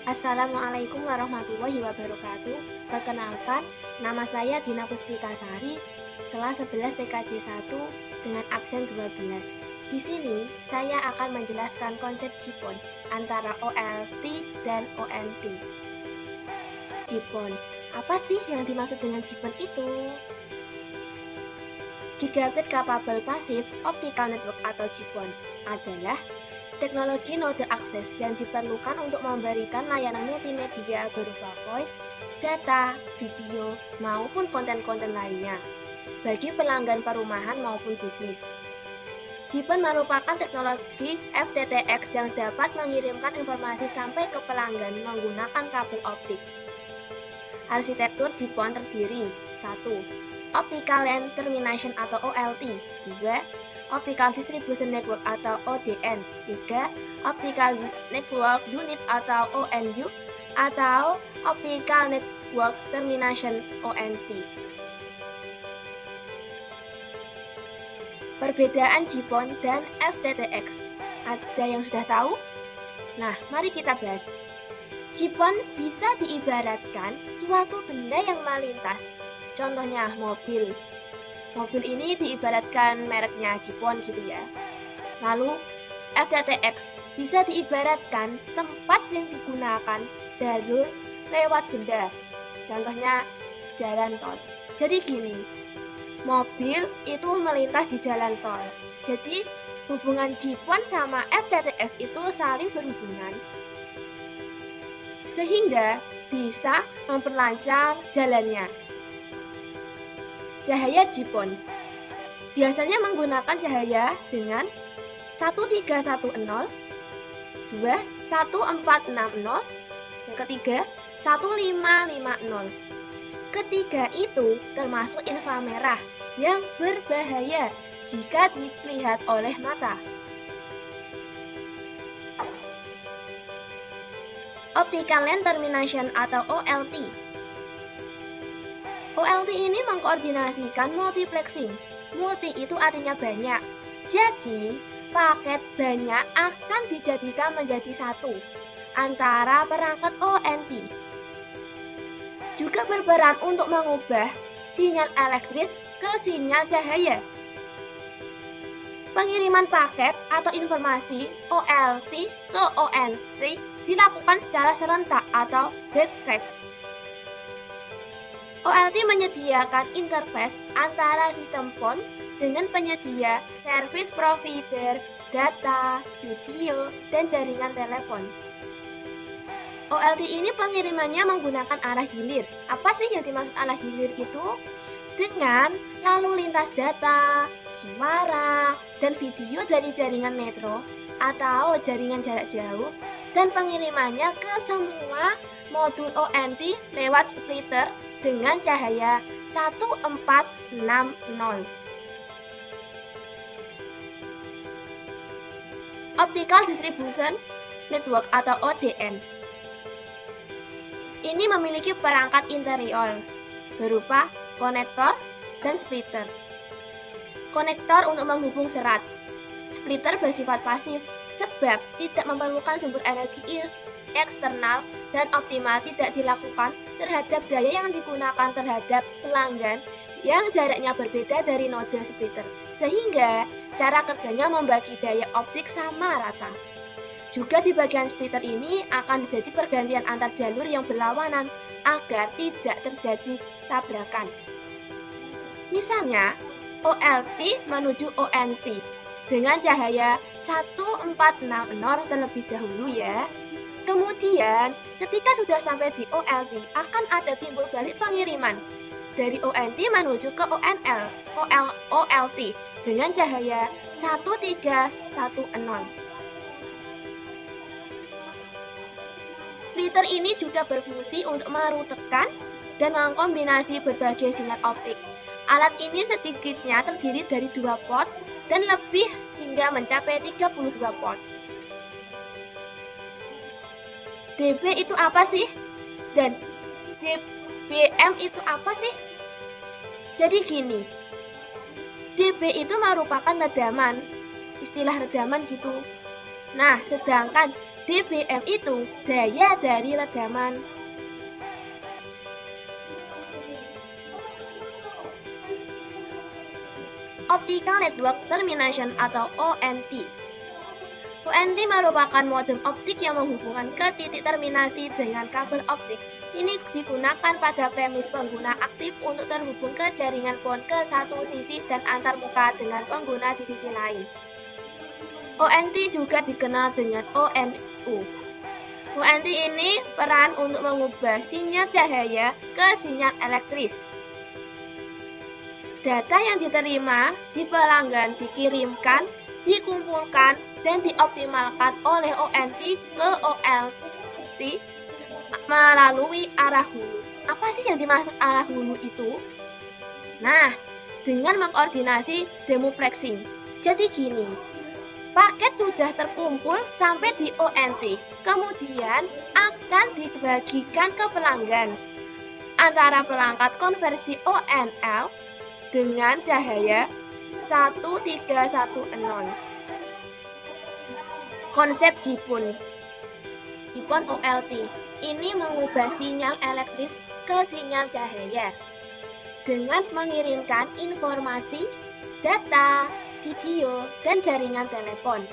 Assalamualaikum warahmatullahi wabarakatuh. Perkenalkan, nama saya Dina Puspitasari, kelas 11 TKJ 1 dengan absen 12. Di sini, saya akan menjelaskan konsep JIPON antara OLT dan ONT. JIPON, apa sih yang dimaksud dengan JIPON itu? Gigabit Capable Passive Optical Network atau JIPON adalah teknologi node akses yang diperlukan untuk memberikan layanan multimedia berupa voice, data, video, maupun konten-konten lainnya bagi pelanggan perumahan maupun bisnis. JIPON merupakan teknologi FTTX yang dapat mengirimkan informasi sampai ke pelanggan menggunakan kabel optik. Arsitektur JIPON terdiri 1. Optical Line Termination atau OLT 2. Optical Distribution Network atau ODN 3. Optical Network Unit atau ONU atau Optical Network Termination ONT. Perbedaan JIPON dan FTTX, ada yang sudah tahu? Nah, mari kita bahas. JIPON bisa diibaratkan suatu benda yang melintas. Contohnya mobil. Mobil ini diibaratkan mereknya JIPON gitu ya. Lalu FTTX bisa diibaratkan tempat yang digunakan jalur lewat benda. Contohnya jalan tol. Jadi gini, mobil itu melintas di jalan tol. Jadi hubungan JIPON sama FTTX itu saling berhubungan, sehingga bisa memperlancar jalannya. Cahaya JIPON biasanya menggunakan cahaya dengan 1310, 2, 1460, yang ketiga 1550. Ketiga itu termasuk inframerah yang berbahaya jika dilihat oleh mata. Optical Line Termination atau OLT. OLT ini mengkoordinasikan multiplexing. Multi itu artinya banyak. Jadi, paket banyak akan dijadikan menjadi satu antara perangkat ONT. Juga berperan untuk mengubah sinyal elektris ke sinyal cahaya. Pengiriman paket atau informasi OLT ke ONT dilakukan secara serentak atau broadcast. OLT menyediakan interface antara sistem PON dengan penyedia service provider, data, video, dan jaringan telepon. OLT ini pengirimannya menggunakan arah hilir. Apa sih yang dimaksud arah hilir itu? Dengan lalu lintas data, suara, dan video dari jaringan metro atau jaringan jarak jauh, dan pengirimannya ke semua modul ONT lewat splitter dengan cahaya 1460. Optical Distribution Network atau ODN. Ini memiliki perangkat interior berupa konektor dan splitter. Konektor untuk menghubung serat. Splitter bersifat pasif sebab tidak memerlukan sumber energi eksternal dan optimal tidak dilakukan terhadap daya yang digunakan terhadap pelanggan yang jaraknya berbeda dari node splitter, sehingga cara kerjanya membagi daya optik sama rata. Juga di bagian splitter ini akan terjadi pergantian antar jalur yang berlawanan agar tidak terjadi tabrakan. Misalnya, OLT menuju ONT dengan cahaya 1460 terlebih dahulu ya. Kemudian, ketika sudah sampai di OLT, akan ada timbul balik pengiriman dari ONT menuju ke OLT dengan cahaya 1310. Splitter ini juga berfungsi untuk merutekan dan mengkombinasi berbagai sinyal optik. Alat ini sedikitnya terdiri dari 2 port dan lebih hingga mencapai 32 port. DB itu apa sih? Dan DBM itu apa sih? Jadi gini, DB itu merupakan redaman, istilah redaman gitu. Nah, sedangkan dBm itu daya dari redaman. Optical Network Termination atau ONT. ONT merupakan modem optik yang menghubungkan ke titik terminasi dengan kabel optik. Ini digunakan pada premis pengguna aktif untuk terhubung ke jaringan PON ke satu sisi dan antarmuka dengan pengguna di sisi lain. ONT juga dikenal dengan ONU. ONT ini peran untuk mengubah sinyal cahaya ke sinyal elektris. Data yang diterima di pelanggan dikirimkan, dikumpulkan, dan dioptimalkan oleh ONT ke OLT melalui arah hulu. Apa sih yang dimaksud arah hulu itu? Nah, dengan mengkoordinasi demuplexing. Jadi gini, paket sudah terkumpul sampai di ONT, kemudian akan dibagikan ke pelanggan antara perangkat konversi ONL dengan cahaya 1310. Konsep JPON OLT ini mengubah sinyal elektris ke sinyal cahaya dengan mengirimkan informasi, data, video, dan jaringan telepon.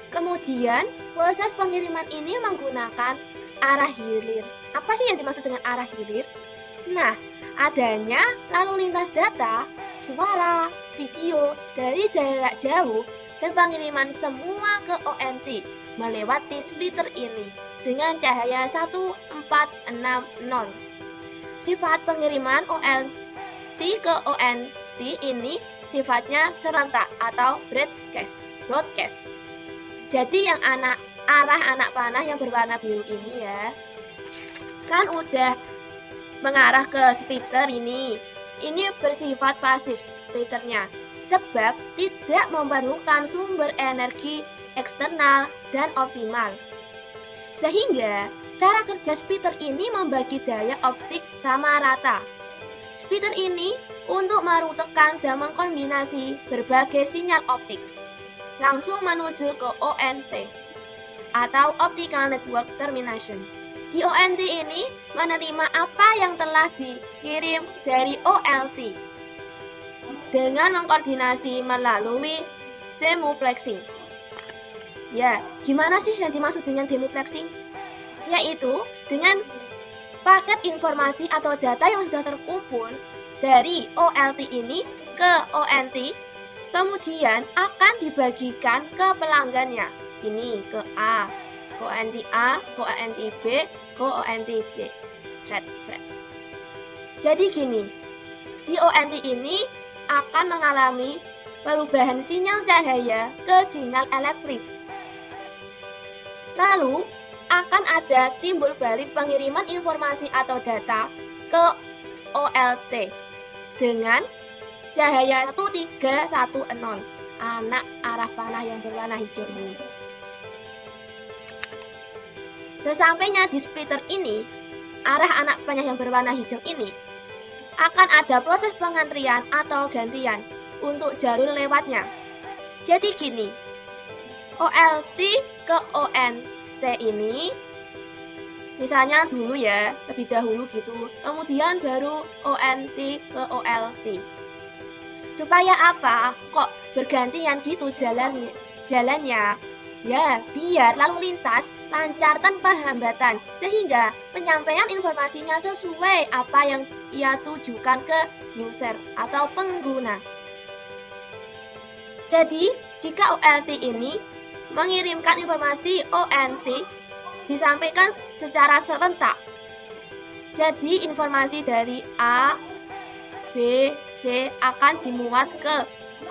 Kemudian, proses pengiriman ini menggunakan arah hilir. Apa sih yang dimaksud dengan arah hilir? Nah, adanya lalu lintas data, suara, video dari jarak jauh dan pengiriman semua ke ONT melewati splitter ini dengan cahaya 1460. Sifat pengiriman OLT ke ONT ini sifatnya serentak atau broadcast. Jadi yang arah anak panah yang berwarna biru ini ya, kan udah mengarah ke splitter ini bersifat pasif splitternya, sebab tidak memerlukan sumber energi eksternal dan optimal. Sehingga cara kerja splitter ini membagi daya optik sama rata. Splitter ini untuk merutekan dan mengkombinasi berbagai sinyal optik langsung menuju ke ONT atau Optical Network Termination. Di ONT ini menerima apa yang telah dikirim dari OLT dengan mengkoordinasi melalui demuplexing. Ya, gimana sih yang dimaksud dengan demuplexing? Yaitu dengan paket informasi atau data yang sudah terkumpul dari OLT ini ke ONT, kemudian akan dibagikan ke pelanggannya. Ini ke A, ke ONT A, ke ONT B, ke ONT C. Jadi gini, di ONT ini akan mengalami perubahan sinyal cahaya ke sinyal elektris. Lalu, akan ada timbul balik pengiriman informasi atau data ke OLT dengan cahaya 1310, anak arah panah yang berwarna hijau ini. Sesampainya di splitter ini, arah anak panah yang berwarna hijau ini akan ada proses pengantrian atau gantian untuk jalur lewatnya. Jadi gini, OLT ke ONT ini misalnya dulu ya, lebih dahulu gitu, kemudian baru ONT ke OLT. Supaya apa? Kok bergantian gitu jalannya? Ya, biar lalu lintas lancar tanpa hambatan, sehingga penyampaian informasinya sesuai apa yang ia tujukan ke user atau pengguna. Jadi, jika OLT ini mengirimkan informasi ONT disampaikan secara serentak. Jadi, informasi dari A, B, C akan dimuat ke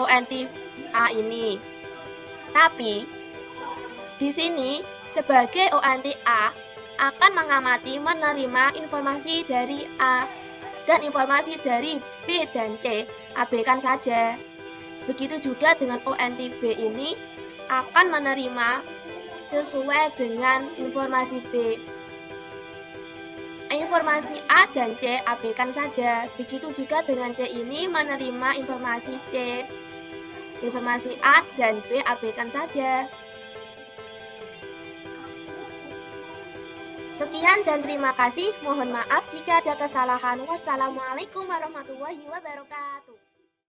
ONT A ini. Tapi, di sini, sebagai ONT A akan mengamati menerima informasi dari A dan informasi dari B dan C, abaikan saja. Begitu juga dengan ONT B ini akan menerima sesuai dengan informasi B. Informasi A dan C abaikan saja. Begitu juga dengan C ini menerima informasi C. Informasi A dan B abaikan saja. Sekian dan terima kasih. Mohon maaf jika ada kesalahan. Wassalamualaikum warahmatullahi wabarakatuh.